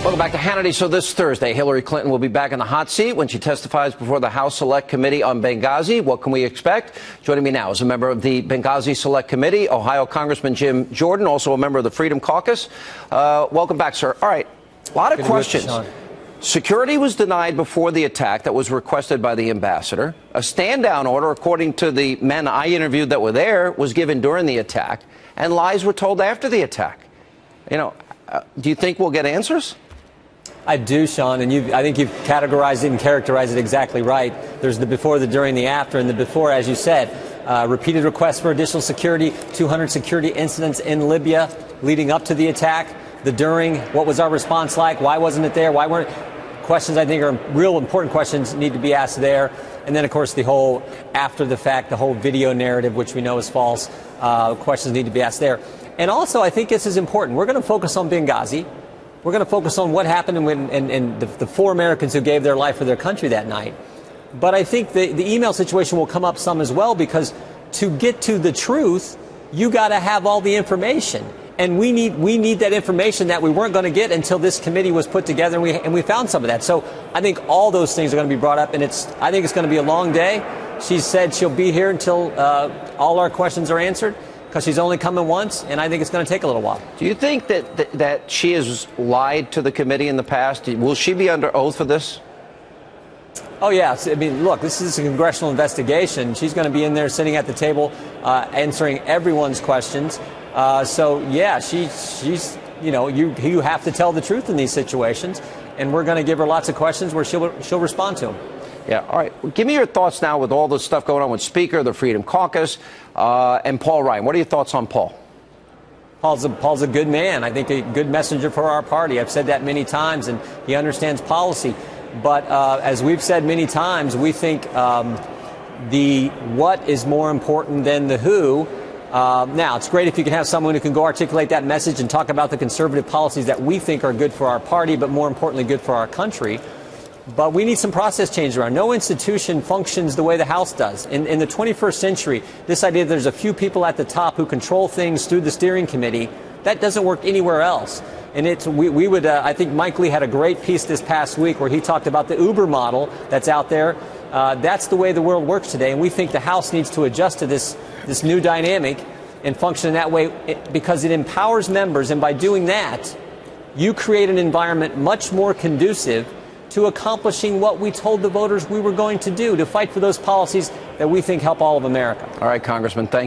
Welcome back to Hannity. So this Thursday, Hillary Clinton will be back in the hot seat when she testifies before the House Select Committee on Benghazi. What can we expect? Joining me now is a member of the Benghazi Select Committee, Ohio Congressman Jim Jordan, also a member of the Freedom Caucus. Welcome back, sir. All right, a lot of questions. Security was denied before the attack that was requested by the ambassador. A stand-down order, according to the men I interviewed that were there, was given during the attack, and lies were told after the attack. You know, do you think we'll get answers? I do, Sean, and I think you've categorized it and characterized it exactly right. There's the before, the during, the after, and the before, as you said, repeated requests for additional security, 200 security incidents in Libya leading up to the attack. The during, what was our response like? Why wasn't it there? Why weren't questions I think are real important questions need to be asked there. And then, of course, the whole after the fact, the whole video narrative, which we know is false, questions need to be asked there. And also, I think this is important. We're going to focus on Benghazi. We're going to focus on what happened and the 4 Americans who gave their life for their country that night. But I think the email situation will come up some as well, because to get to the truth, you got to have all the information. And we need that information that we weren't going to get until this committee was put together, and we found some of that. So I think all those things are going to be brought up, and I think it's going to be a long day. She said she'll be here until all our questions are answered, because she's only coming once, and I think it's going to take a little while. Do you think that she has lied to the committee in the past? Will she be under oath for this? Oh, yeah. I mean, look, this is a congressional investigation. She's going to be in there sitting at the table answering everyone's questions. So, yeah, she's you know, you have to tell the truth in these situations, and we're going to give her lots of questions where she'll respond to them. Yeah, all right. Well, give me your thoughts now with all this stuff going on with Speaker, the Freedom Caucus, and Paul Ryan. What are your thoughts on Paul? Paul's a good man. I think a good messenger for our party. I've said that many times, and he understands policy. But as we've said many times, we think the what is more important than the who. Now, it's great if you can have someone who can go articulate that message and talk about the conservative policies that we think are good for our party, but more importantly, good for our country. But we need some process change around. No institution functions the way the House does. In the 21st century, this idea that there's a few people at the top who control things through the steering committee, that doesn't work anywhere else. And I think Mike Lee had a great piece this past week where he talked about the Uber model that's out there. That's the way the world works today, and we think the House needs to adjust to this new dynamic and function in that way, because it empowers members, and by doing that, you create an environment much more conducive to accomplishing what we told the voters we were going to do, to fight for those policies that we think help all of America. All right, Congressman, thank you.